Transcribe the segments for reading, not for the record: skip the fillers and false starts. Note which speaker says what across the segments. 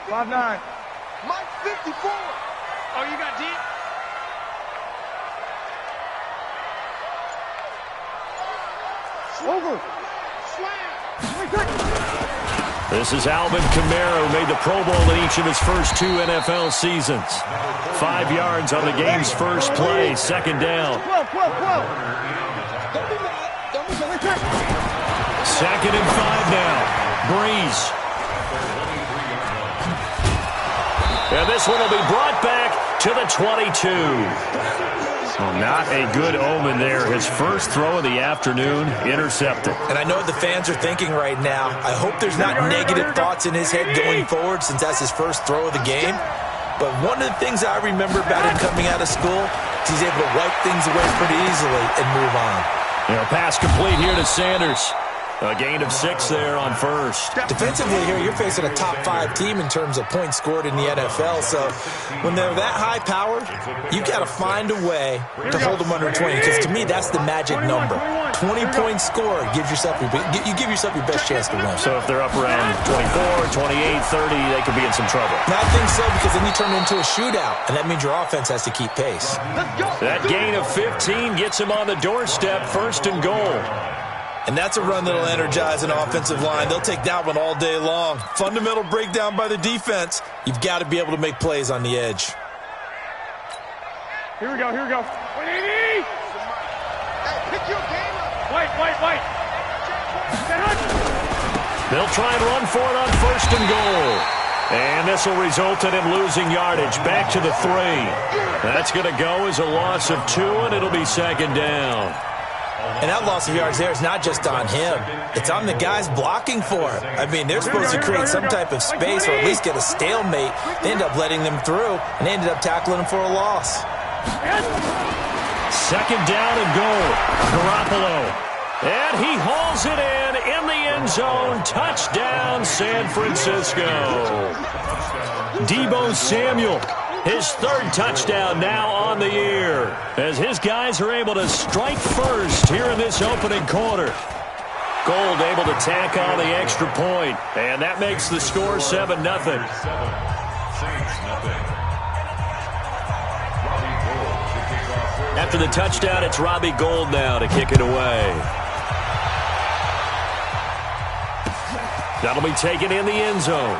Speaker 1: 5'9".
Speaker 2: Mike 54.
Speaker 1: Oh, you got deep? Over.
Speaker 3: This is Alvin Kamara, who made the Pro Bowl in each of his first 2 NFL seasons. 5 yards on the game's first play, second down.
Speaker 1: 12.
Speaker 3: Second and 5 now. Breeze. And this one will be brought back to the 22. Well, not a good omen there. His first throw of the afternoon intercepted.
Speaker 4: And I know what the fans are thinking right now. I hope there's not negative thoughts in his head going forward since that's his first throw of the game. But one of the things I remember about him coming out of school is he's able to wipe things away pretty easily and move on.
Speaker 3: Pass complete here to Sanders. A gain of 6 there on first.
Speaker 4: Defensively here, you're facing a top 5 team in terms of points scored in the NFL. So when they're that high powered, you got to find a way to hold them under 20. Because to me, that's the magic number. 20 points scored, you give yourself your best chance to win.
Speaker 3: So if they're up around 24, 28, 30, they could be in some trouble.
Speaker 4: And I think so, because then you turn it into a shootout, and that means your offense has to keep pace.
Speaker 3: That gain of 15 gets him on the doorstep, first and goal.
Speaker 4: And that's a run that'll energize an offensive line. They'll take that one all day long. Fundamental breakdown by the defense. You've got to be able to make plays on the edge.
Speaker 1: Here we go. 180.
Speaker 2: Hey, pick your game up.
Speaker 1: Wait.
Speaker 3: They'll try and run for it on first and goal. And this will result in him losing yardage. Back to the 3. That's going to go as a loss of 2, and it'll be second down.
Speaker 4: And that loss of yards there is not just on him. It's on the guys blocking for him. I mean, they're supposed to create some type of space or at least get a stalemate. They end up letting them through, and they ended up tackling him for a loss.
Speaker 3: Second down and goal. Garoppolo. And he hauls it in the end zone. Touchdown, San Francisco. Deebo Samuel. His 3rd touchdown now on the year as his guys are able to strike first here in this opening quarter. Gold able to tack on the extra point, and that makes the score 7-0. After the touchdown, it's Robbie Gould now to kick it away. That'll be taken in the end zone.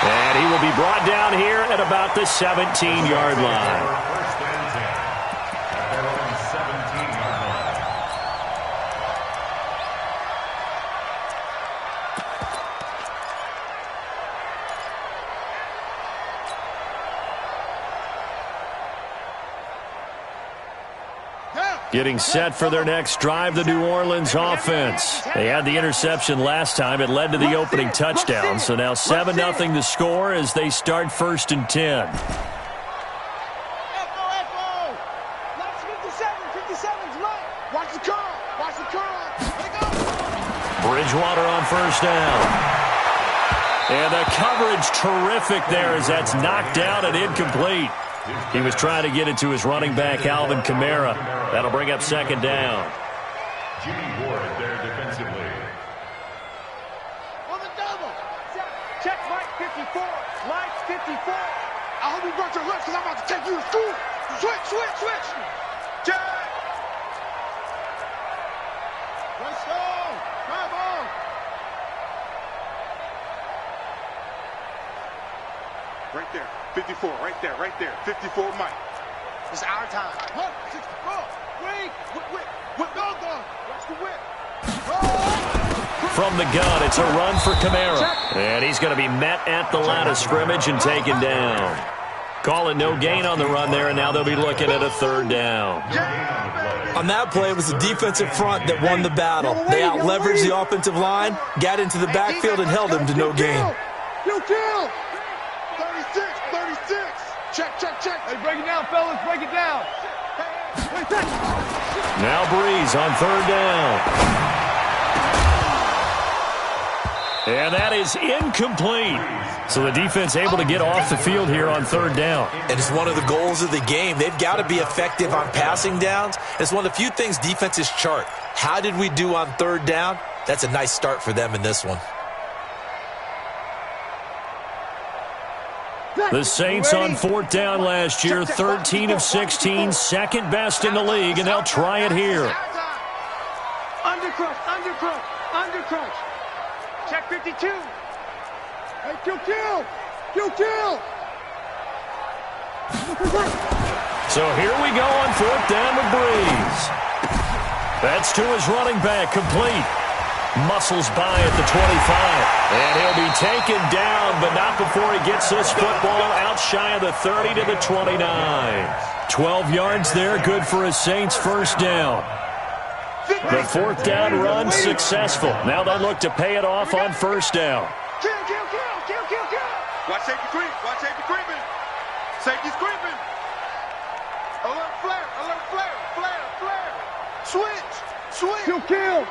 Speaker 3: And he will be brought down here at about the 17-yard line. Getting set for their next drive, the New Orleans offense. They had the interception last time. It led to the opening touchdown. So now 7-0 the score as they start 1st and 10.
Speaker 2: Echo. 57's right. Watch the curl. Let it go.
Speaker 3: Bridgewater on first down. And the coverage terrific there as that's knocked down and incomplete. He was trying to get it to his running back, Alvin Kamara. That'll bring up second down.
Speaker 5: Jimmy Ward there defensively.
Speaker 2: On the double. Check Mike 54. Mike 54. I hope you brought your lunch because I'm about to take you to school. Switch. Check. Let's go. Drive on. Right there. 54, right there. 54, Mike. It's our time. Look, 64. Wait. Whip, go. Watch the whip.
Speaker 3: From the gun, it's a run for Kamara. And he's going to be met at the line of scrimmage and taken down. Call it no gain on the run there, and now they'll be looking at a 3rd down.
Speaker 4: On that play, it was the defensive front that won the battle. They out-leveraged the offensive line, got into the backfield, and held them to no gain.
Speaker 2: You kill. 36. Check.
Speaker 1: Hey, break it down, fellas. Break it down.
Speaker 3: Now Breeze on 3rd down. And that is incomplete. So the defense able to get off the field here on 3rd down.
Speaker 4: And it's one of the goals of the game. They've got to be effective on passing downs. It's one of the few things defenses chart. How did we do on 3rd down? That's a nice start for them in this one.
Speaker 3: The Saints on fourth down last year, 13 of 16, second best in the league, and they'll try it here.
Speaker 2: Undercrush, undercrush, undercrush. Check 52. Hey, kill.
Speaker 3: So here we go on fourth down with Breeze. That's to his running back, complete. Muscles by at the 25. And he'll be taken down, but not before he gets this football out shy of the 30 to the 29. 12 yards there, good for a Saints first down. The fourth down run successful. Now they look to pay it off on first down.
Speaker 2: Kill. Watch safety creep. Safety's creeping. Alert flare. Switch. Kill.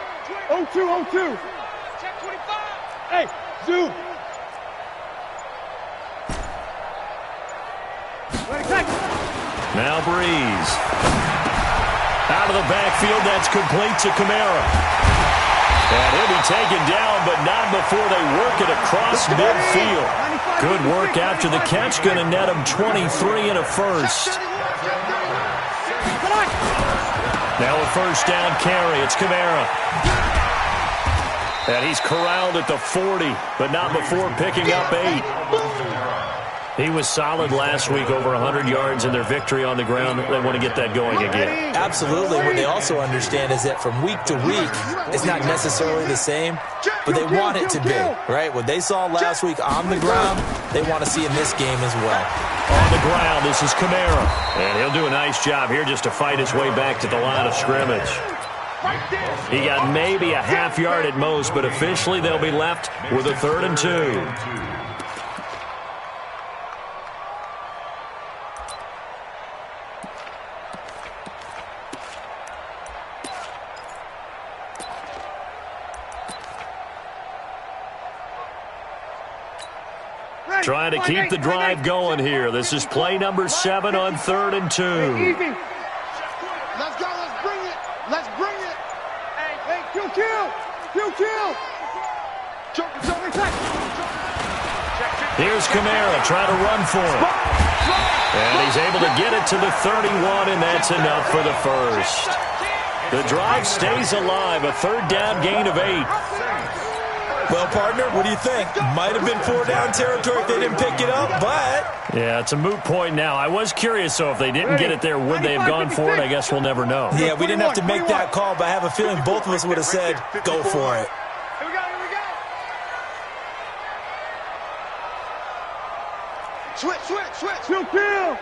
Speaker 2: 0-2. Check 25. Hey, zoom.
Speaker 3: Now Breeze. Out of the backfield, that's complete to Kamara. And he'll be taken down, but not before they work it across midfield. Good work after the catch, going to net him 23 and a first. Now a first down carry, it's Kamara. And he's corralled at the 40, but not before picking up 8. He was solid last week, over 100 yards in their victory on the ground. They want to get that going again.
Speaker 4: Absolutely. What they also understand is that from week to week, it's not necessarily the same, but they want it to be, right? What they saw last week on the ground, they want to see in this game as well.
Speaker 3: On the ground, this is Kamara. And he'll do a nice job here just to fight his way back to the line of scrimmage. He got maybe a half yard at most, but officially they'll be left with a 3rd and 2. Trying to keep the drive going here. This is play number 7 on 3rd and 2.
Speaker 2: Let's go. Let's bring it. Hey, kill.
Speaker 3: Here's Kamara trying to run for him. And he's able to get it to the 31, and that's enough for the first. The drive stays alive, a 3rd down gain of 8.
Speaker 4: Well, partner, what do you think? Might have been 4-down territory if they didn't pick it up, but...
Speaker 3: Yeah, it's a moot point now. I was curious, so if they didn't get it there, would they have gone for it? I guess we'll never know.
Speaker 4: Yeah, we didn't have to make that call, but I have a feeling both of us would have said, go for it.
Speaker 2: Here we go. Switch. Kill.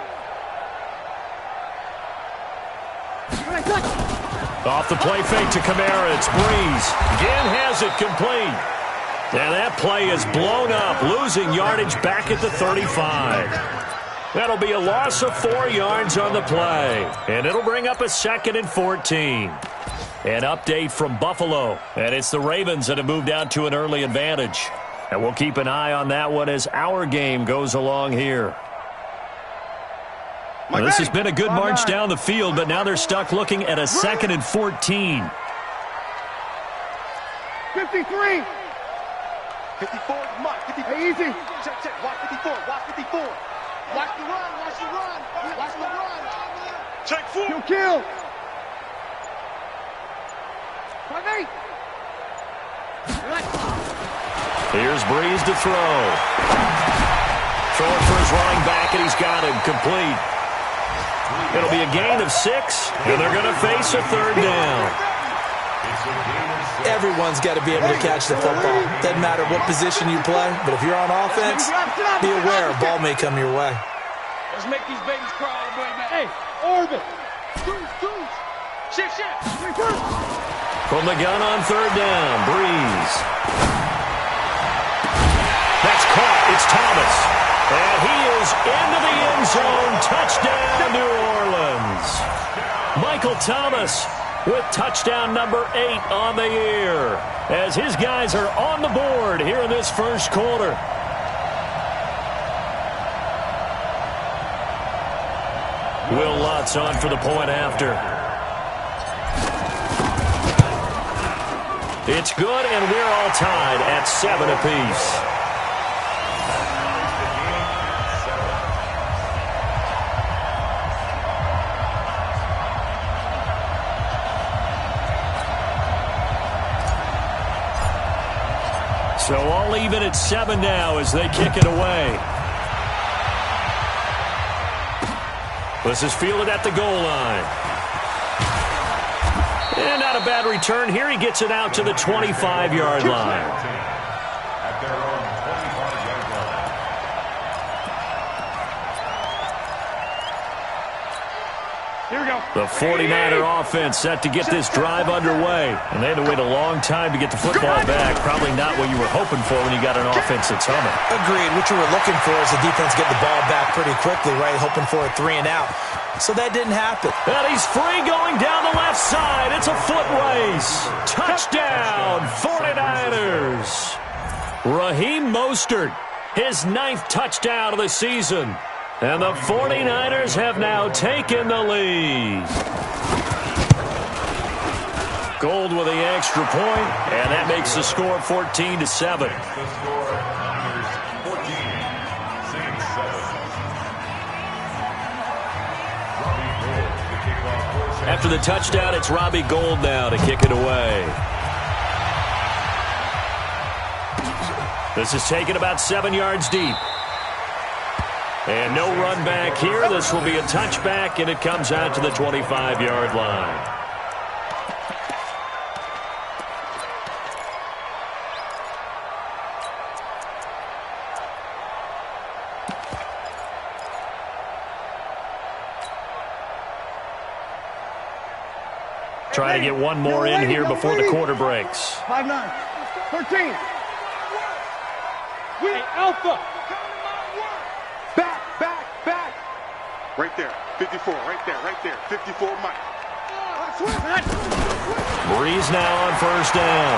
Speaker 3: Off the play fake to Kamara, it's Breeze. Again has it complete. And that play is blown up, losing yardage back at the 35. That'll be a loss of 4 yards on the play. And it'll bring up a 2nd and 14. An update from Buffalo. And it's the Ravens that have moved out to an early advantage. And we'll keep an eye on that one as our game goes along here. Well, this has been a good march down the field, but now they're stuck looking at a 2nd and 14.
Speaker 2: 53. 54, Mike. 54. Hey, easy. Check. Watch 54. Watch the run. Check 4. Kill. 5-8.
Speaker 3: Here's Breeze to throw. Throwing for his running back, and he's got him complete. It'll be a gain of 6, and they're going to face a 3rd down.
Speaker 4: Everyone's got to be able to catch the football. Doesn't matter what position you play, but if you're on offense, be aware a ball may come your way.
Speaker 2: Let's make these babies crawl all the way back. Hey, orbit. Goose. Shift.
Speaker 3: From the gun on 3rd down, Breeze. That's caught. It's Thomas. And he is into the end zone. Touchdown, New Orleans. Michael Thomas with touchdown number 8 on the year, as his guys are on the board here in this first quarter. Will Lutz on for the point after. It's good, and we're all tied at 7 apiece. all even at 7 now as they kick it away. This is fielded at the goal line. And not a bad return here. He gets it out to the 25-yard line.
Speaker 5: At their own 25-yard line.
Speaker 1: Here we go.
Speaker 3: The 49er offense set to get this drive underway. And they had to wait a long time to get the football back. Probably not what you were hoping for when you got an offense that's humming.
Speaker 4: Agreed. What you were looking for is the defense get the ball back pretty quickly, right? Hoping for a 3-and-out. So that didn't happen.
Speaker 3: And he's free going down the left side. It's a foot race. Touchdown, 49ers. Raheem Mostert, his 9th touchdown of the season. And the 49ers have now taken the lead. Gold with the extra point, and that makes the score 14-7.
Speaker 5: The score, Niners 14, Saints 7.
Speaker 3: After the touchdown, it's Robbie Gould now to kick it away. This is taken about 7 yards deep. And no run back here. This will be a touchback, and it comes out to the 25-yard line. Try to get one more in here before the quarter breaks.
Speaker 2: 5-9. 13.
Speaker 1: Hey, Alpha.
Speaker 2: Back. Right there. 54. Right there. 54, Mike.
Speaker 3: Breeze now on first down.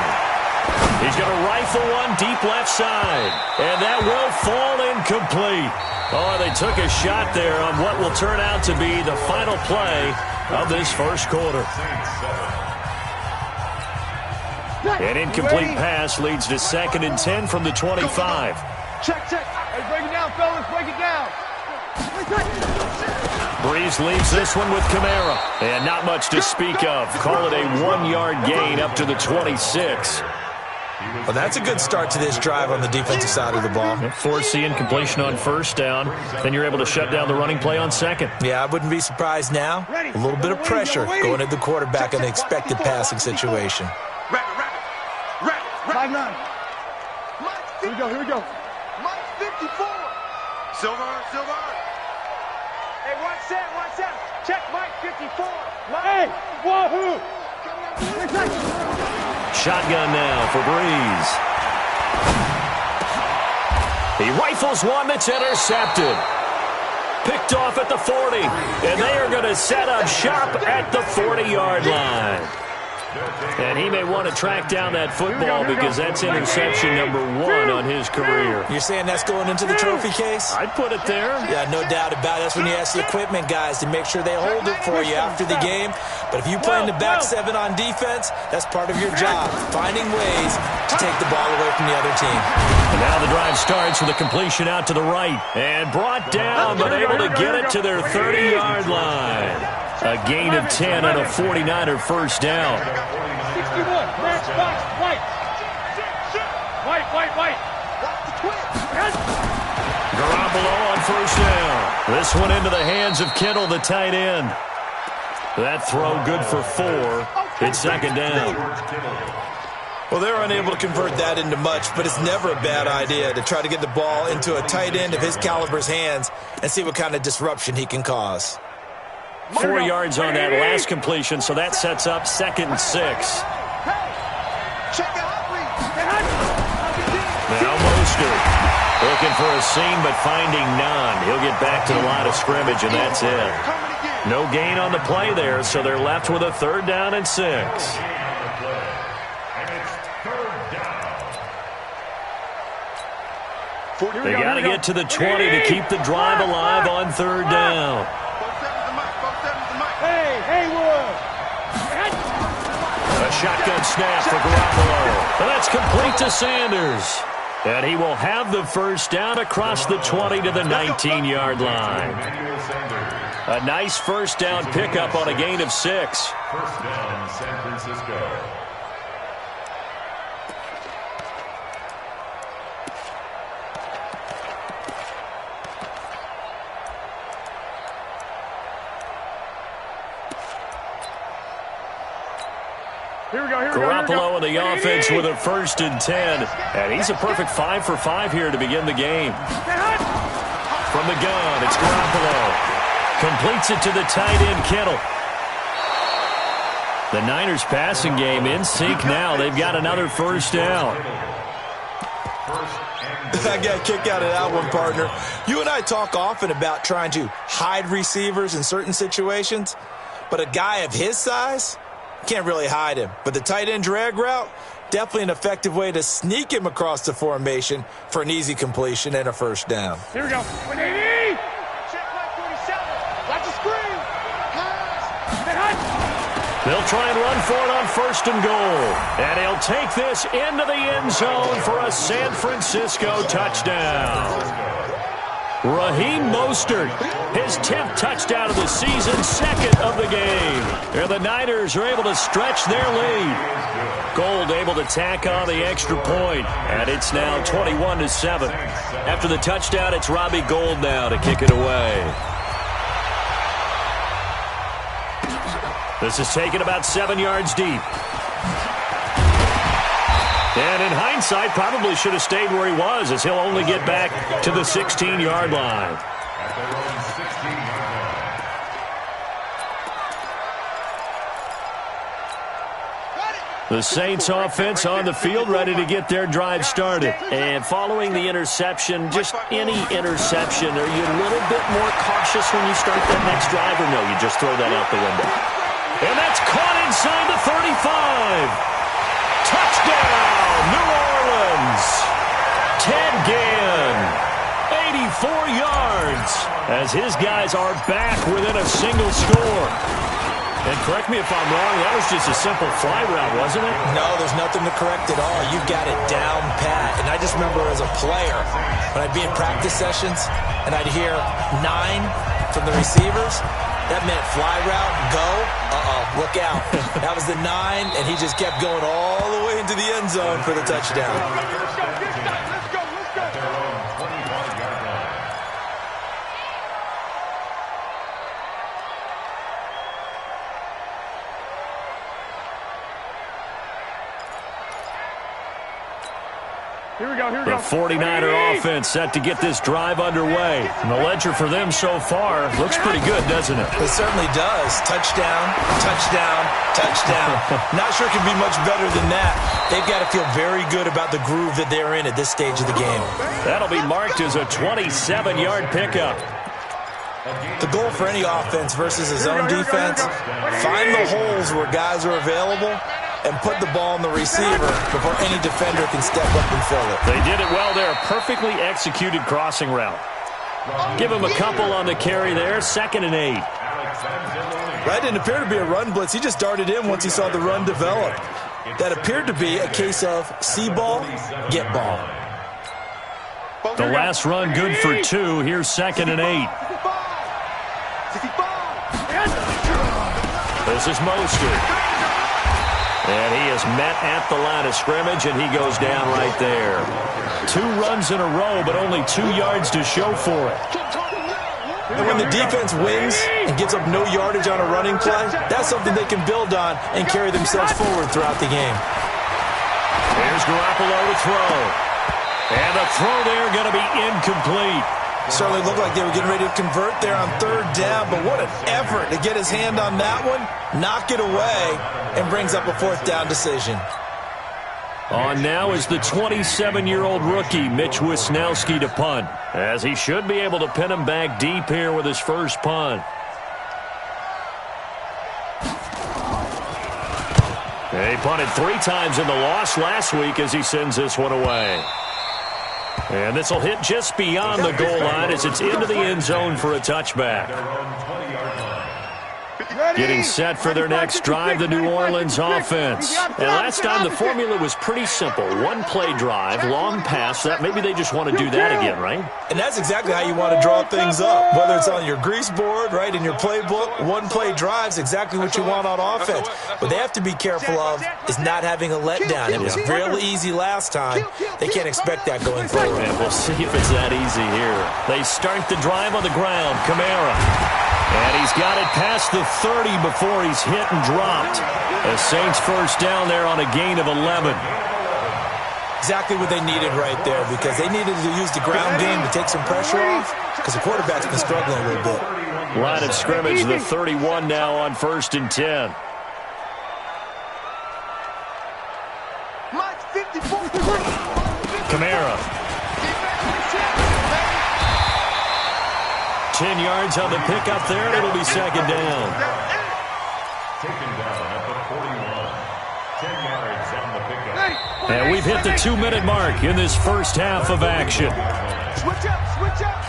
Speaker 3: He's going to rifle one deep left side. And that will fall incomplete. Oh, they took a shot there on what will turn out to be the final play of this first quarter. An incomplete pass leads to 2nd and 10 from the 25.
Speaker 2: Check.
Speaker 1: Hey, break it down, fellas. Break it down.
Speaker 3: Breeze leaves this one with Kamara. And not much to speak of. Call it a 1-yard gain up to the 26.
Speaker 4: Well, that's a good start to this drive on the defensive side of the ball.
Speaker 3: Force the incompletion on first down. Then you're able to shut down the running play on second.
Speaker 4: Yeah, I wouldn't be surprised now. A little bit of pressure going at the quarterback in the expected passing situation.
Speaker 2: Rapid. 5-9. Here we go. Mike 54. Silver.
Speaker 1: Hey, watch that. Check Mike 54. Hey, wahoo.
Speaker 3: Shotgun now for Breeze. He rifles one that's intercepted. Picked off at the 40. And they are going to set up shop at the 40-yard line. And he may want to track down that football because that's interception number 1 on his career.
Speaker 4: You're saying that's going into the trophy case?
Speaker 3: I'd put it there.
Speaker 4: Yeah, no doubt about it. That's when you ask the equipment guys to make sure they hold it for you after the game. But if you play in the back 7 on defense, that's part of your job, finding ways to take the ball away from the other team.
Speaker 3: And now the drive starts with a completion out to the right. And brought down, but able to get it to their 30-yard line. A gain of 10 on a 49er first down.
Speaker 1: 61, match box, White.
Speaker 3: Garoppolo on first down. This one into the hands of Kittle, the tight end. That throw good for 4. It's 2nd down.
Speaker 4: Well, they're unable to convert that into much, but it's never a bad idea to try to get the ball into a tight end of his caliber's hands and see what kind of disruption he can cause.
Speaker 3: 4 yards on that last completion, so that sets up 2nd and 6. Now Mostert looking for a seam, but finding none. He'll get back to the line of scrimmage, and that's it. No gain on the play there, so they're left with a 3rd down and 6. They got to get to the 20 to keep the drive alive on 3rd down. A shotgun snap for Garoppolo. And that's complete to Sanders. And he will have the first down across the 20 to the 19-yard line. A nice first down pickup on a gain of 6.
Speaker 5: First down, San Francisco.
Speaker 3: Garoppolo in the offense with a 1st and 10. And he's a perfect 5 for 5 here to begin the game. From the gun, it's Garoppolo. Completes it to the tight end, Kittle. The Niners passing game in sync now. They've got another 1st down.
Speaker 4: I got a kick out of that one, partner. You and I talk often about trying to hide receivers in certain situations, but a guy of his size can't really hide him. But the tight end drag route, definitely an effective way to sneak him across the formation for an easy completion and a 1st down.
Speaker 1: Here we go. 180.
Speaker 2: Check my 47. Watch the screen.
Speaker 3: They'll try and run for it on 1st and goal. And he'll take this into the end zone for a San Francisco touchdown. Raheem Mostert, his 10th touchdown of the season, 2nd of the game. And the Niners are able to stretch their lead. Gold able to tack on the extra point, and it's now 21-7. After the touchdown, it's Robbie Gould now to kick it away. This is taken about 7 yards deep. And in hindsight, probably should have stayed where he was, as he'll only get back to the 16-yard line. The Saints offense on the field, ready to get their drive started. And following the interception, just any interception, are you a little bit more cautious when you start that next drive, or no, you just throw that out the window? And that's caught inside the 35. Touchdown, New Orleans. Ted Ginn, 84 yards, as his guys are back within a single score. And correct me if I'm wrong, that was just a simple fly route, wasn't it?
Speaker 4: No, there's nothing to correct at all. You've got it down pat. And I just remember as a player, when I'd be in practice sessions and I'd hear 9 from the receivers, that meant fly route, go, look out. That was the 9, and he just kept going all the way into the end zone for the touchdown.
Speaker 3: The 49er offense set to get this drive underway. And the ledger for them so far looks pretty good, doesn't it?
Speaker 4: It certainly does. Touchdown, touchdown, touchdown. Not sure it can be much better than that. They've got to feel very good about the groove that they're in at this stage of the game.
Speaker 3: That'll be marked as a 27-yard pickup.
Speaker 4: The goal for any offense versus a zone defense, find the holes where guys are available and put the ball in the receiver before any defender can step up and fill it.
Speaker 3: They did it well there. Perfectly executed crossing route. Give him a couple on the carry there. 2nd and 8.
Speaker 4: That didn't appear to be a run blitz. He just darted in once he saw the run develop. That appeared to be a case of see ball, get ball.
Speaker 3: The last run good for 2. Here's 2nd and 8. This is Mostert. And he is met at the line of scrimmage, and he goes down right there. 2 runs in a row, but only 2 yards to show for it.
Speaker 4: And when the defense wins and gives up no yardage on a running play, that's something they can build on and carry themselves forward throughout the game.
Speaker 3: Here's Garoppolo to throw. And the throw there going to be incomplete.
Speaker 4: Certainly looked like they were getting ready to convert there on 3rd down, but what an effort to get his hand on that one, knock it away, and brings up a 4th down decision.
Speaker 3: On now is the 27-year-old rookie, Mitch Wisnowski, to punt, as he should be able to pin him back deep here with his first punt. He punted 3 times in the loss last week as he sends this one away. And this will hit just beyond the goal line as it's into the end zone for a touchback. Getting set for their next drive, the New Orleans offense. And last time the formula was pretty simple. 1-play drive, long pass. That maybe they just want to do that again, right?
Speaker 4: And that's exactly how you want to draw things up. Whether it's on your grease board, right, in your playbook, 1-play drive is exactly what you want on offense. What they have to be careful of is not having a letdown. It was real easy last time. They can't expect that going forward.
Speaker 3: And we'll see if it's that easy here. They start the drive on the ground. Kamara. And he's got it past the 30 before he's hit and dropped. The Saints first down there on a gain of 11.
Speaker 4: Exactly what they needed right there, because they needed to use the ground game to take some pressure off, because the quarterback's been struggling a little bit.
Speaker 3: Line of scrimmage, the 31 now on 1st and 10. Kamara. 10 yards on the pickup there, and it'll be second down.
Speaker 5: Taken down at the 41. 10 yards on the pickup.
Speaker 3: And we've hit the 2-minute mark in this first half of action.
Speaker 2: Switch up, switch up.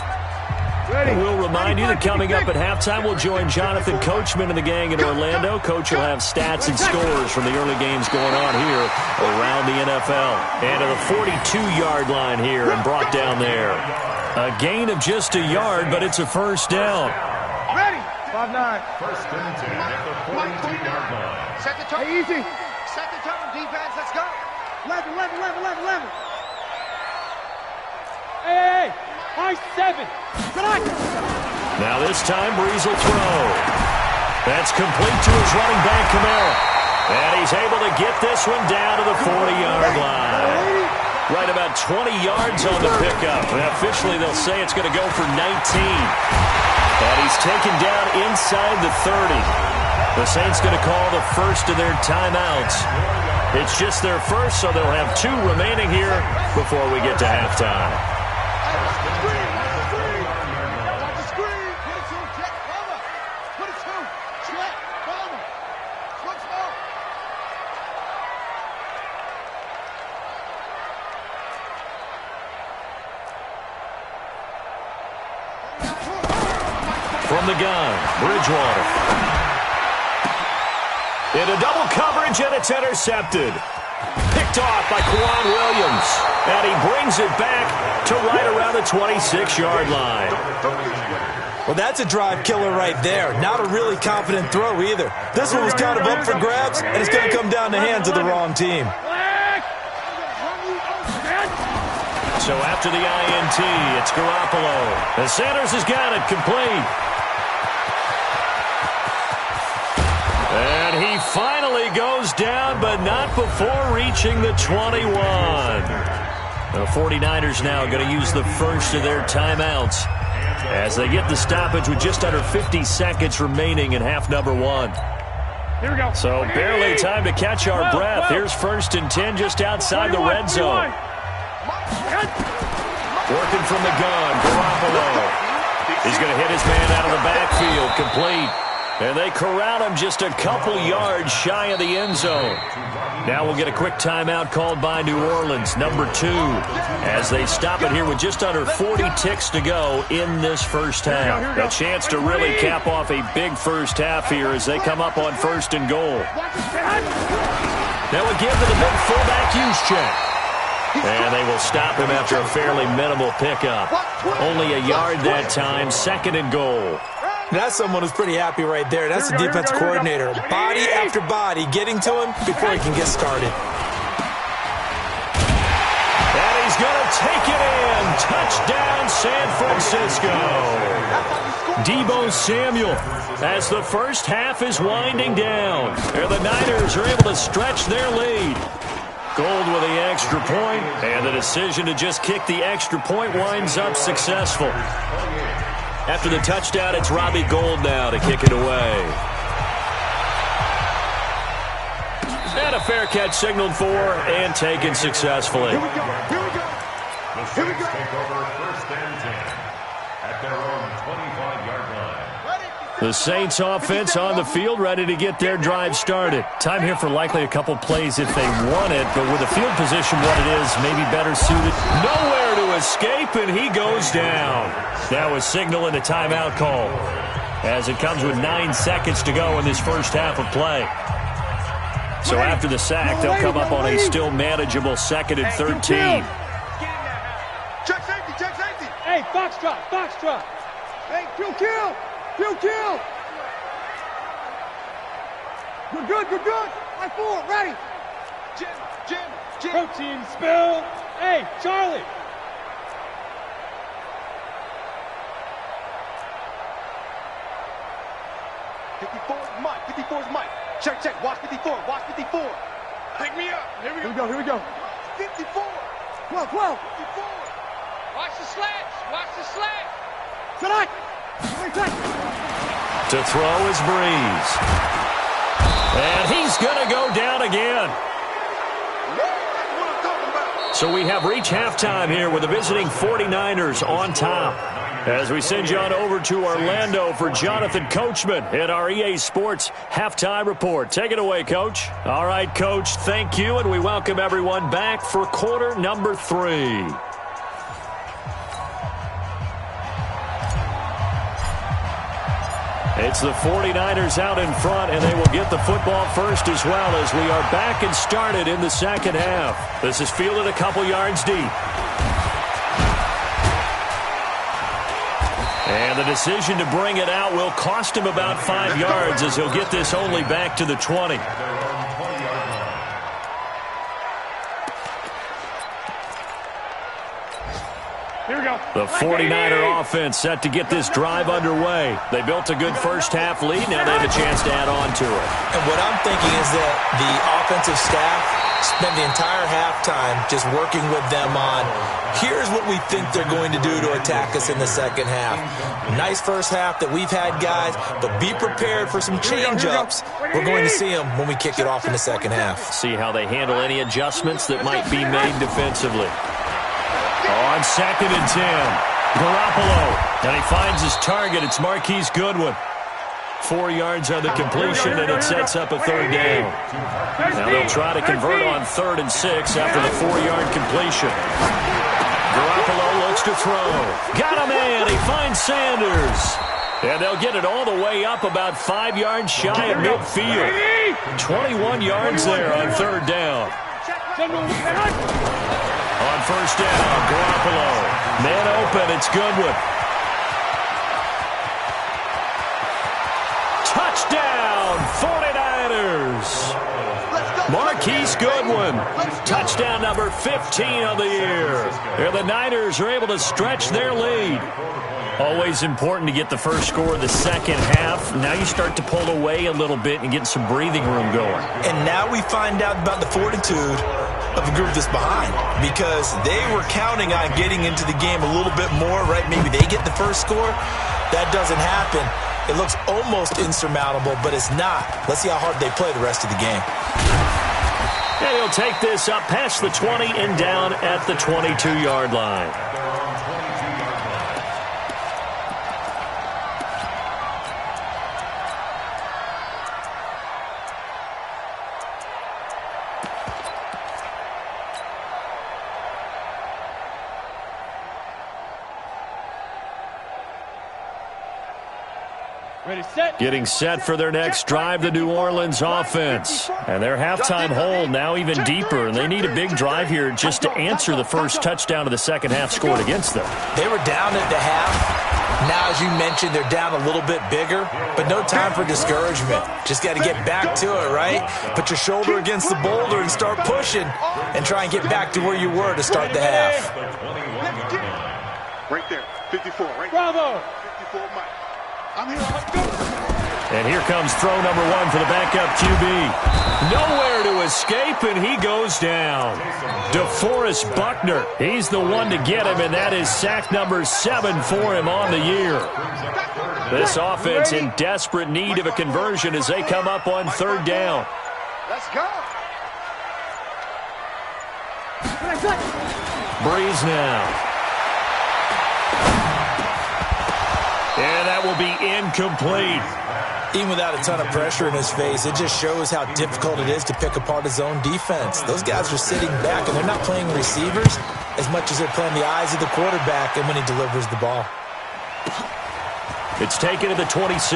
Speaker 3: We'll remind you that coming up at halftime, we'll join Jonathan Coachman and the gang in Orlando. Coach will have stats and scores from the early games going on here around the NFL. And to the 42-yard line here and brought down there. A gain of just a yard, but it's a first down.
Speaker 2: Ready.
Speaker 1: 5-9.
Speaker 5: First and 10 at the 42-yard line.
Speaker 2: Set the tone.
Speaker 1: Hey, easy.
Speaker 2: Set the tone, defense. Let's go.
Speaker 1: 11. Hey. High 7.
Speaker 3: Now this time, Breeze will throw. That's complete to his running back, Kamara. And he's able to get this one down to the 40-yard line. Right about 20 yards on the pickup. And officially, they'll say it's going to go for 19. And he's taken down inside the 30. The Saints going to call the first of their timeouts. It's just their first, so they'll have 2 remaining here before we get to halftime. From the gun, Bridgewater. Into double coverage, and it's intercepted. Picked off by Quan Williams. And he brings it back to right around the 26-yard line.
Speaker 4: Well, that's a drive killer right there. Not a really confident throw either. This one was kind of up for grabs, and it's going to come down the hands of the wrong team.
Speaker 3: So after the INT, it's Garoppolo. And Sanders has got it complete. And he finally goes down, but not before reaching the 21. The 49ers now going to use the first of their timeouts as they get the stoppage with just under 50 seconds remaining in half number 1.
Speaker 1: Here we go.
Speaker 3: So barely time to catch our breath. Here's 1st and 10 just outside the red zone. Working from the gun, Garoppolo. He's going to hit his man out of the backfield, complete. And they corral him just a couple yards shy of the end zone. Now we'll get a quick timeout called by New Orleans, number 2, as they stop it here with just under 40 ticks to go in this first half. A chance to really cap off a big first half here as they come up on 1st and goal. Now we give to the big fullback use check. And they will stop him after a fairly minimal pickup. Only a yard that time, 2nd and goal.
Speaker 4: That's someone who's pretty happy right there. That's the defense coordinator. Body after body getting to him before he can get started.
Speaker 3: And he's going to take it in. Touchdown, San Francisco. Deebo Samuel as the first half is winding down. And the Niners are able to stretch their lead. Gold with the extra point, and the decision to just kick the extra point winds up successful. After the touchdown, it's Robbie Gould now to kick it away. And a fair catch signaled for and taken successfully.
Speaker 5: The Saints take over 1st and 10 at their own 25-yard line.
Speaker 3: The Saints offense on the field, ready to get their drive started. Time here for likely a couple plays if they want it, but with the field position what it is, maybe better suited. Nowhere to escape, and he goes down. Now a signal and a timeout call as it comes with 9 seconds to go in this first half of play. So after the sack, they'll come up on a still manageable 2nd and 13.
Speaker 2: Check safety, check safety.
Speaker 1: Hey, foxtrot. Hey, kill. Good. High 4, ready.
Speaker 2: Jim.
Speaker 1: Protein spill. Hey, Charlie.
Speaker 2: 54 is Mike. 54 is Mike. Check, check. Watch 54. Watch 54. Pick me up. Here we go. Here we go. 54. 12. 54. Watch the slats. Watch the slats.
Speaker 1: Tonight.
Speaker 3: To throw is Breeze. And he's going to go down again. So we have reached halftime here with the visiting 49ers on top. As we send you on over to Orlando for Jonathan Coachman in our EA Sports Halftime Report. Take it away, Coach. All right, Coach, thank you, and we welcome everyone back for quarter number 3. It's the 49ers out in front, and they will get the football first as well as we are back and started in the second half. This is fielded a couple yards deep. And the decision to bring it out will cost him about 5 yards as he'll get this only back to the 20.
Speaker 1: Here we go.
Speaker 3: The 49er offense set to get this drive underway. They built a good first-half lead. Now they have a chance to add on to it.
Speaker 4: And what I'm thinking is that the offensive staff spent the entire halftime just working with them on, here's what we think they're going to do to attack us in the second half. Nice first half that we've had, guys, but be prepared for some change-ups. We're going to see them when we kick it off in the second half.
Speaker 3: See how they handle any adjustments that might be made defensively. On 2nd and 10, Garoppolo, and he finds his target. It's Marquise Goodwin. 4 yards on the completion, and it sets up a third down. Now they'll try to convert on 3rd and 6 after the 4-yard completion. Garoppolo looks to throw. Got a man. He finds Sanders. And they'll get it all the way up about 5 yards shy of midfield. 21 yards there on 3rd down. On 1st down, Garoppolo. Man open, it's Goodwin. Touchdown, 49ers. Marquise Goodwin, touchdown number 15 of the year. And the Niners are able to stretch their lead. Always important to get the first score of the second half. Now you start to pull away a little bit and get some breathing room going.
Speaker 4: And now we find out about the fortitude of the group that's behind, because they were counting on getting into the game a little bit more, right? Maybe they get the first score. That doesn't happen. It looks almost insurmountable, but it's not. Let's see how hard they play the rest of the game.
Speaker 3: And he'll take this up past the 20 and down at the 22-yard line.
Speaker 1: Ready, set.
Speaker 3: Getting set for their next drive, the New Orleans offense. And their halftime hole now even deeper, and they need a big drive here just to answer the first touchdown of the second half scored against them.
Speaker 4: They were down at the half. Now, as you mentioned, they're down a little bit bigger, but no time for discouragement. Just got to get back to it, right? Put your shoulder against the boulder and start pushing and try and get back to where you were to start the half.
Speaker 2: Right there. 54. Right.
Speaker 1: Bravo.
Speaker 2: 54, Mike. I'm here. Let's go.
Speaker 3: And here comes throw number 1 for the backup QB. Nowhere to escape, and he goes down. DeForest Buckner, he's the one to get him, and that is sack number 7 for him on the year. This offense in desperate need of a conversion as they come up on 3rd down.
Speaker 2: Let's go.
Speaker 3: Breeze now. And that will be incomplete.
Speaker 4: Even without a ton of pressure in his face, it just shows how difficult it is to pick apart his own defense. Those guys are sitting back, and they're not playing receivers as much as they're playing the eyes of the quarterback and when he delivers the ball.
Speaker 3: It's taken to the 26.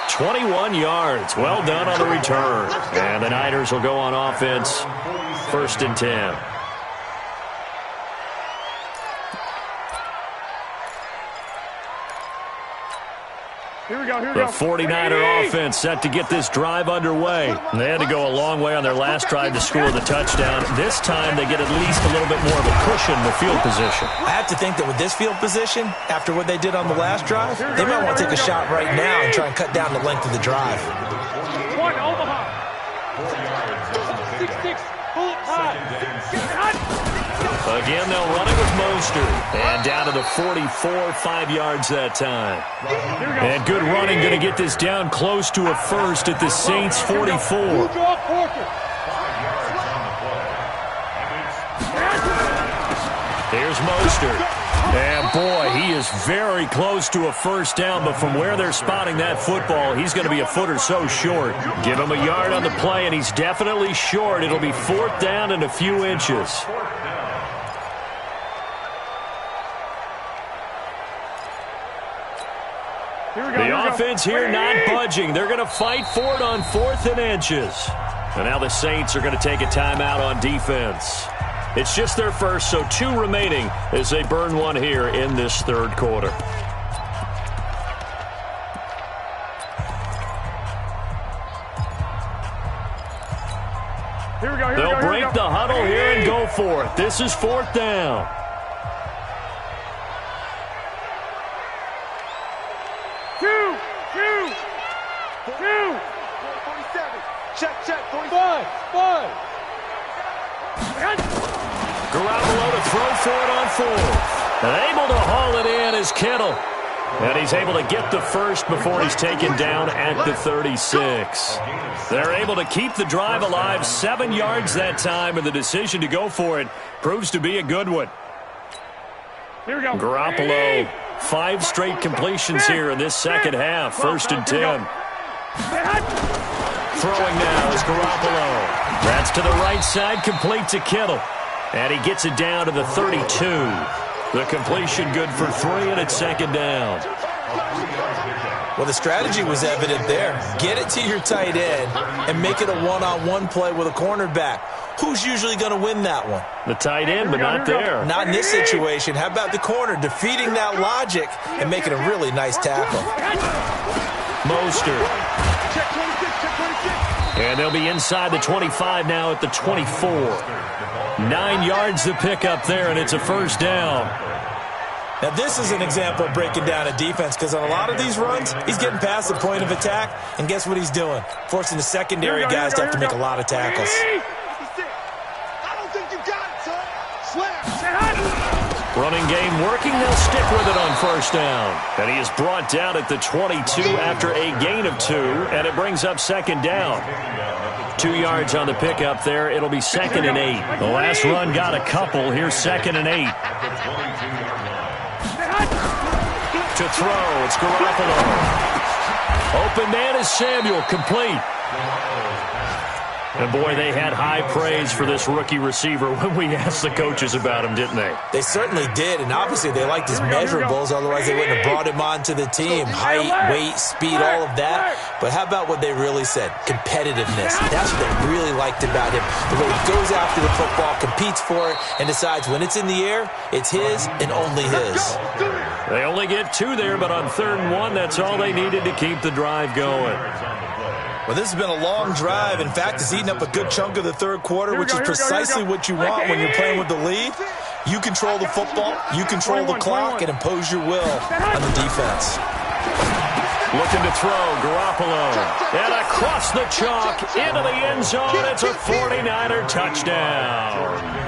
Speaker 3: 21 yards. Well done on the return. And the Niners will go on offense. 1st and 10. The 49er offense set to get this drive underway. They had to go a long way on their last drive to score the touchdown. This time they get at least a little bit more of a cushion in the field position.
Speaker 4: I have to think that with this field position, after what they did on the last drive, they might want to take a shot right now and try and cut down the length of the drive.
Speaker 1: One, Omaha. 6-6, bullet high.
Speaker 3: Again, they'll run it with Mostert. And down to the 44, 5 yards that time. And good running, going to get this down close to a first at the Saints' 44. Here's Mostert. And, boy, he is very close to a first down, but from where they're spotting that football, he's going to be a foot or so short. Give him a yard on the play, and he's definitely short. It'll be 4th down and a few inches. The offense here not budging. They're going to fight for it on 4th and inches. And now the Saints are going to take a timeout on defense. It's just their first, so 2 remaining as they burn one here in this 3rd quarter. They'll break the huddle here and go for it. This is 4th down.
Speaker 2: Check, 45.
Speaker 3: Garoppolo to throw for it on 4th. And able to haul it in is Kittle. And he's able to get the first before he's taken down at the 36. They're able to keep the drive alive, 7 yards that time, and the decision to go for it proves to be a good one.
Speaker 1: Here we go.
Speaker 3: Garoppolo, 5 straight completions here in this second half. 1st and 10. Throwing now is Garoppolo. That's to the right side, complete to Kittle. And he gets it down to the 32. The completion good for 3, and it's 2nd down.
Speaker 4: Well, the strategy was evident there. Get it to your tight end and make it a one-on-one play with a cornerback. Who's usually going to win that one?
Speaker 3: The tight end, but not there.
Speaker 4: Not in this situation. How about the corner defeating that logic and making a really nice tackle?
Speaker 3: Mostert. And they'll be inside the 25 now at the 24. 9 yards to pick up there, and it's a 1st down.
Speaker 4: Now, this is an example of breaking down a defense, because on a lot of these runs, he's getting past the point of attack, and guess what he's doing? Forcing the secondary guys to have to make a lot of tackles.
Speaker 2: I don't think you got it, son. Slap.
Speaker 3: Running game working. They'll stick with it on 1st down. And he is brought down at the 22 after a gain of 2, and it brings up 2nd down. 2 yards on the pickup there. It'll be 2nd and 8. The last run got a couple. Here's 2nd and 8. To throw, it's Garoppolo. Open man is Samuel, complete. And, boy, they had high praise for this rookie receiver when we asked the coaches about him, didn't they?
Speaker 4: They certainly did, and obviously they liked his measurables, otherwise they wouldn't have brought him onto the team. Height, weight, speed, all of that. But how about what they really said? Competitiveness. That's what they really liked about him. The way he goes after the football, competes for it, and decides when it's in the air, it's his and only his.
Speaker 3: They only get 2 there, but on 3rd and 1, that's all they needed to keep the drive going.
Speaker 4: Well, this has been a long drive. In fact, it's eaten up a good chunk of the 3rd quarter, which is precisely what you want when you're playing with the lead. You control the football, you control the clock, and impose your will on the defense.
Speaker 3: Looking to throw, Garoppolo. And across the chalk, into the end zone. It's a 49er touchdown.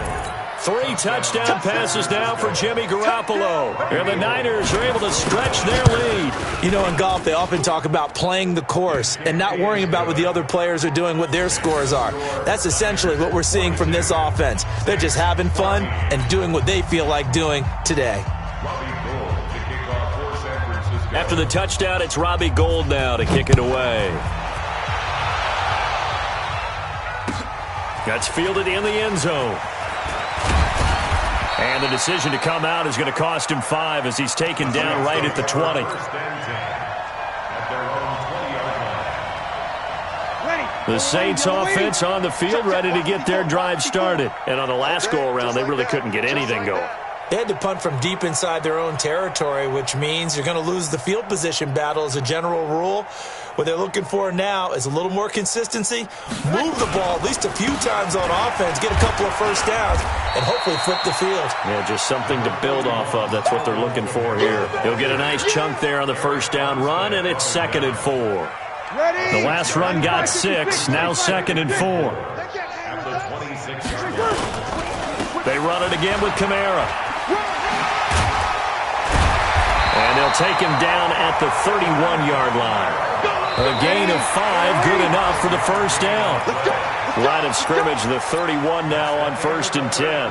Speaker 3: 3 touchdown passes now for Jimmy Garoppolo. And the Niners are able to stretch their lead.
Speaker 4: You know, in golf, they often talk about playing the course and not worrying about what the other players are doing, what their scores are. That's essentially what we're seeing from this offense. They're just having fun and doing what they feel like doing today.
Speaker 3: After the touchdown, it's Robbie Gould now to kick it away. That's fielded in the end zone. And the decision to come out is going to cost him 5 as he's taken down right at the 20. The Saints offense on the field ready to get their drive started. And on the last go-around, they really couldn't get anything going.
Speaker 4: They had to punt from deep inside their own territory, which means you're going to lose the field position battle as a general rule. What they're looking for now is a little more consistency, move the ball at least a few times on offense, get a couple of first downs, and hopefully flip the field.
Speaker 3: Yeah, just something to build off of. That's what they're looking for here. He'll get a nice chunk there on the first down run, and it's 2nd and 4. The last run got 6, now 2nd and 4.
Speaker 5: At the 26-yard line.
Speaker 3: They run it again with Kamara. And they'll take him down at the 31-yard line. A gain of 5, good enough for the first down. Line of scrimmage, the 31 now on 1st and 10.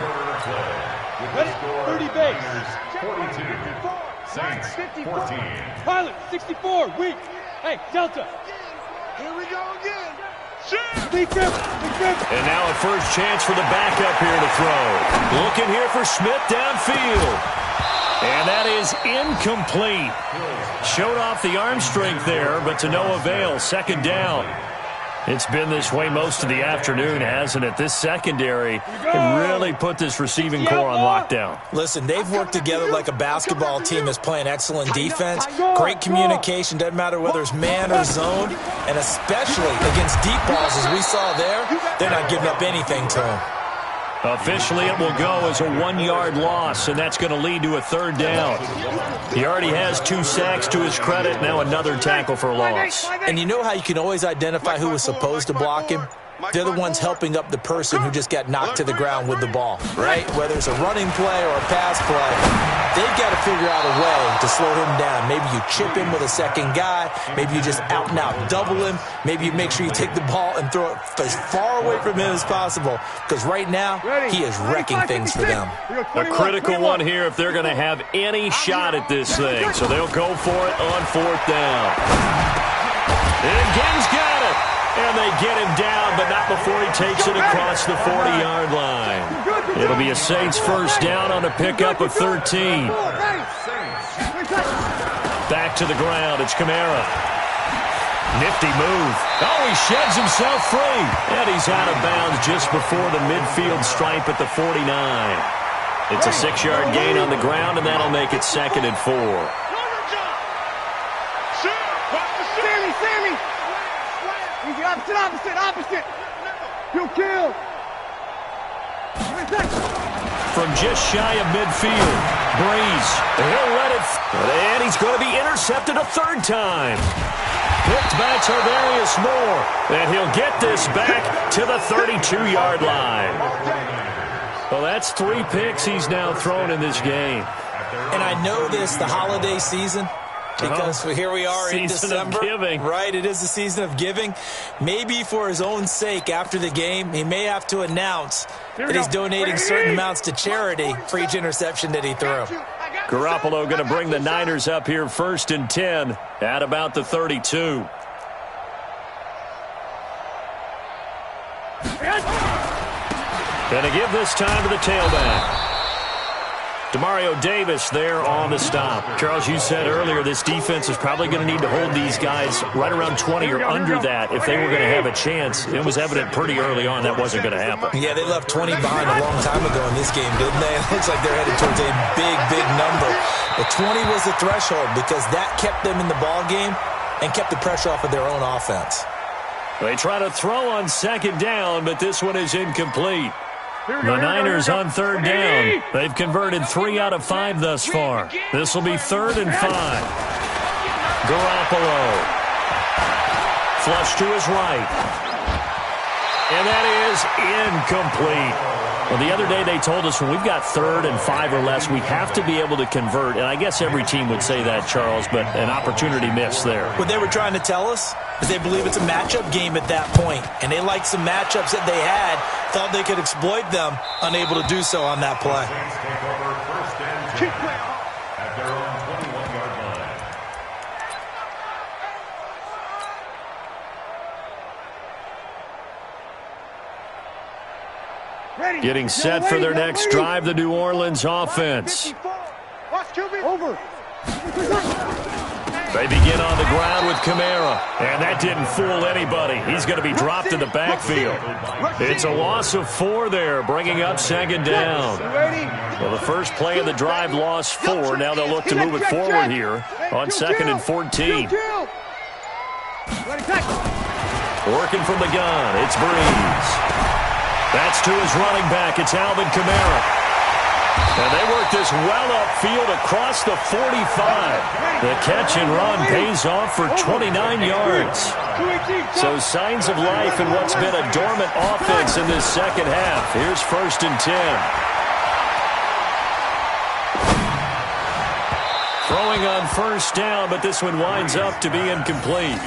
Speaker 1: 30 base.
Speaker 5: 42. Saints 14.
Speaker 1: Pilot 64. Weak. Hey, Delta.
Speaker 2: Here we go again.
Speaker 1: Big trip. Big trip.
Speaker 3: And now a first chance for the backup here to throw. Looking here for Smith downfield. And that is incomplete. Showed off the arm strength there, but to no avail. 2nd down. It's been this way most of the afternoon, hasn't it? This secondary can really put this receiving core on lockdown.
Speaker 4: Listen, they've worked together like a basketball team that's playing excellent defense. Great communication, doesn't matter whether it's man or zone. And especially against deep balls, as we saw there, they're not giving up anything to them.
Speaker 3: Officially, it will go as a 1-yard loss, and that's going to lead to a 3rd down. He already has 2 sacks to his credit, now another tackle for loss.
Speaker 4: And you know how you can always identify who was supposed to block him? They're the ones helping up the person who just got knocked to the ground with the ball, right? Whether it's a running play or a pass play, they've got to figure out a way to slow him down. Maybe you chip him with a second guy. Maybe you just out-and-out double him. Maybe you make sure you take the ball and throw it as far away from him as possible, because right now he is wrecking things for them.
Speaker 3: A critical one here if they're going to have any shot at this thing. So they'll go for it on 4th down. And Ging's got it. And they get him down, but not before he takes it across the 40-yard line. It'll be a Saints first down on a pickup of 13. Back to the ground. It's Kamara. Nifty move. Oh, he sheds himself free. And he's out of bounds just before the midfield stripe at the 49. It's a 6-yard gain on the ground, and that'll make it 2nd and 4.
Speaker 1: Sammy. Easy, opposite. You'll kill.
Speaker 3: From just shy of midfield, Breeze. He'll let it. And he's going to be intercepted a 3rd time. Picked by Tarvarius Moore. And he'll get this back to the 32-yard line. Well, that's 3 picks he's now thrown in this game.
Speaker 4: And I know this, the holiday season, because here we are in December, right? It is the season of giving. Maybe for his own sake, after the game, he may have to announce that he's donating certain amounts to charity for each interception that he threw.
Speaker 3: Garoppolo going to bring the Niners up here 1st and 10 at about the 32. Going to give this time to the tailback. Demario Davis there on the stop. Charles, you said earlier this defense is probably going to need to hold these guys right around 20 or under that if they were going to have a chance. It was evident pretty early on that wasn't going to happen.
Speaker 4: Yeah, they left 20 behind a long time ago in this game, didn't they? It looks like they're headed towards a big number. But 20 was the threshold because that kept them in the ball game and kept the pressure off of their own offense.
Speaker 3: They try to throw on 2nd down, but this one is incomplete. The Niners on 3rd down. They've converted 3 out of 5 thus far. This will be 3rd and 5. Garoppolo. Flush to his right. And that is incomplete. Well, the other day they told us when we've got 3rd and 5 or less, we have to be able to convert. And I guess every team would say that, Charles, but an opportunity missed there.
Speaker 4: What they were trying to tell us is they believe it's a matchup game at that point. And they liked some matchups that they had, thought they could exploit them, unable to do so on that play.
Speaker 5: At their own 21-yard line.
Speaker 3: Getting set for their next drive, the New Orleans offense.
Speaker 1: Over.
Speaker 3: They begin on the ground with Kamara, and that didn't fool anybody. He's going to be dropped in the backfield. It's a loss of 4 there, bringing up second down. Well, the first play of the drive lost 4. Now they'll look to move it forward here on 2nd and 14. Working from the gun, it's Breeze. That's to his running back. It's Alvin Kamara. And they work this well upfield across the 45. The catch and run pays off for 29 yards. So signs of life in what's been a dormant offense in this second half. Here's 1st and 10. Throwing on 1st down, but this one winds up to be incomplete.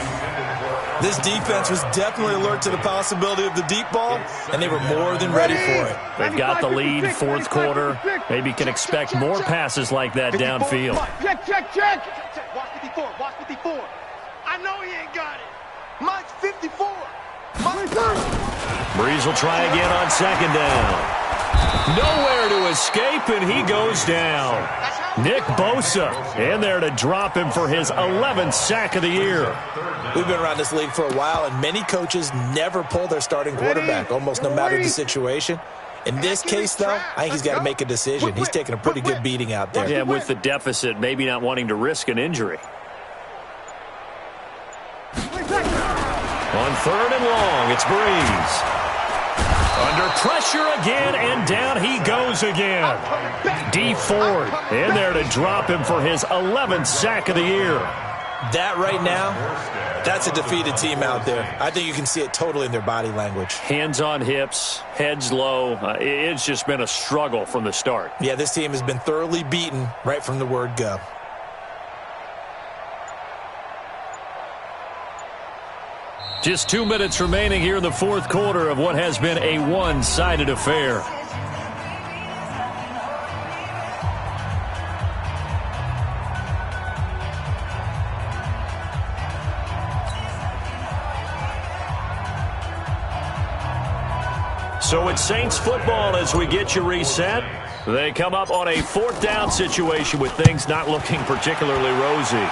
Speaker 4: This defense was definitely alert to the possibility of the deep ball, and they were more than ready for it.
Speaker 3: They've got the lead, 4th quarter. Maybe can expect more passes like that downfield.
Speaker 1: Check.
Speaker 2: Watch 54. Watch 54. I know he ain't got it. Mine's 54.
Speaker 3: Breeze will try again on 2nd down. Nowhere to escape, and he goes down. Nick Bosa in there to drop him for his 11th sack of the year.
Speaker 4: We've been around this league for a while, and many coaches never pull their starting quarterback, almost no matter the situation. In this case, though, I think he's got to make a decision. He's taking a pretty good beating out there.
Speaker 3: Yeah, with the deficit, maybe not wanting to risk an injury. On 3rd and long, it's Breeze. Under pressure again, and down he goes again. D Ford in there to drop him for his 11th sack of the year.
Speaker 4: That right now, that's a defeated team out there. I think you can see it totally in their body language.
Speaker 3: Hands on hips, heads low. It's just been a struggle from the start.
Speaker 4: Yeah, this team has been thoroughly beaten right from the word go.
Speaker 3: Just 2 minutes remaining here in the 4th quarter of what has been a one-sided affair. So it's Saints football as we get you reset. They come up on a 4th down situation with things not looking particularly rosy.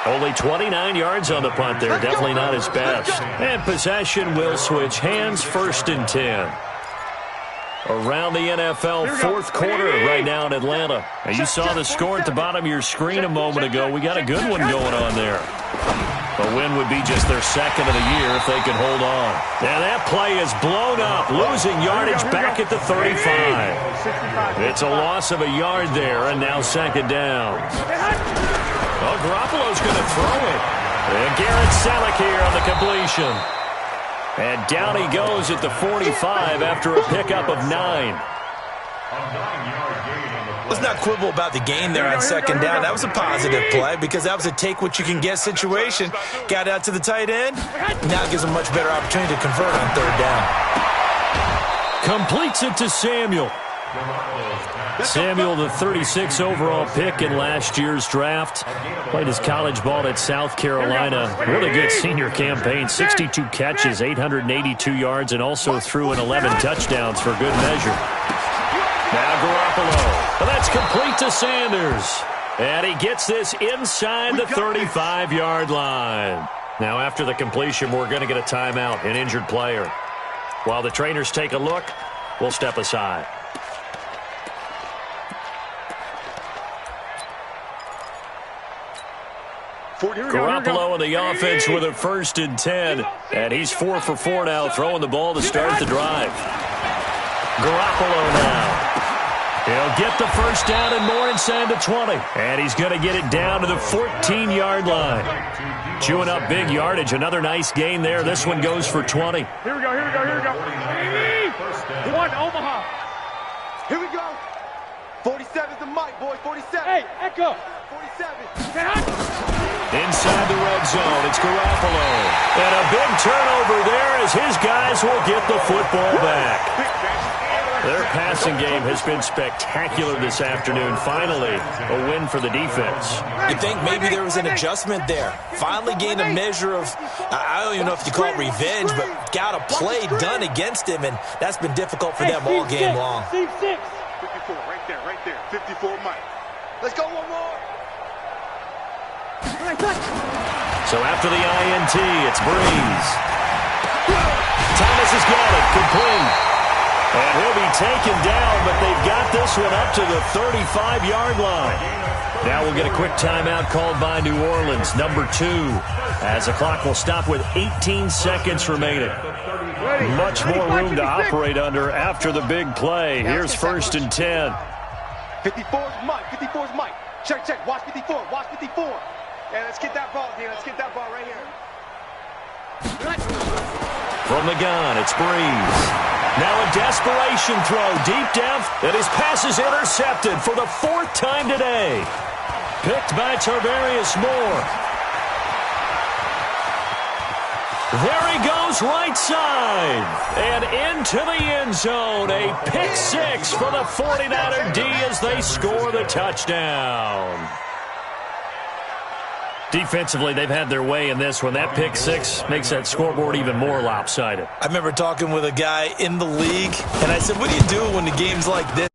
Speaker 3: Only 29 yards on the punt there. Definitely not his best. And possession will switch hands, 1st and 10. Around the NFL 4th quarter right now in Atlanta. And you saw the score at the bottom of your screen a moment ago. We got a good one going on there. A win would be just their 2nd of the year if they could hold on. And that play is blown up, losing yardage back at the 35. It's a loss of a yard there, and now 2nd down. Well, Garoppolo's going to throw it. And Garrett Selleck here on the completion. And down he goes at the 45 after a pickup of 9.
Speaker 4: Let's not quibble about the gain there on 2nd down. That was a positive play because that was a take-what-you-can-get situation. Got out to the tight end. Now it gives him a much better opportunity to convert on 3rd down.
Speaker 3: Completes it to Samuel. Samuel, the 36th overall pick in last year's draft. Played his college ball at South Carolina. Really good senior campaign. 62 catches, 882 yards, and also threw in 11 touchdowns for good measure. Now Garoppolo. Well, that's complete to Sanders. And he gets this inside the 35-yard line. Now, after the completion, we're going to get a timeout, an injured player. While the trainers take a look, we'll step aside. Garoppolo in the offense with a 1st and 10. And he's 4 for 4 now, throwing the ball to start the drive. Garoppolo now. He'll get the 1st down and more inside the 20. And he's going to get it down to the 14-yard line. Chewing up big yardage. Another nice gain there. This one goes for 20.
Speaker 1: Here we go. One, Omaha.
Speaker 2: Here we go. 47's the mic, boy. 47.
Speaker 1: Hey, Echo.
Speaker 2: 47.
Speaker 3: Inside the red zone, it's Garoppolo. And a big turnover there as his guys will get the football back. Their passing game has been spectacular this afternoon. Finally, a win for the defense.
Speaker 4: You think maybe there was an adjustment there. Finally gained a measure of, I don't even know if you call it revenge, but got a play done against him, and that's been difficult for them all game long.
Speaker 2: 54, right there. 54, Mike. Let's go one more.
Speaker 3: So after the INT, it's Breeze. Thomas has got it, complete. And he'll be taken down, but they've got this one up to the 35-yard line. Now we'll get a quick timeout called by New Orleans, number 2, as the clock will stop with 18 seconds remaining. Much more room to operate under after the big play. Here's 1st and 10.
Speaker 2: 54's Mike. Check. Watch 54. Yeah, let's get that ball, Dean. Let's get that ball right here.
Speaker 3: From the gun, it's Breeze. Now a desperation throw deep down, and his pass is intercepted for the 4th time today. Picked by Tarvarius Moore. There he goes right side. And into the end zone. A pick 6 for the 49er D as they score the touchdown. Defensively, they've had their way in this one. That pick 6 makes that scoreboard even more lopsided.
Speaker 4: I remember talking with a guy in the league, and I said, what do you do when the game's like this?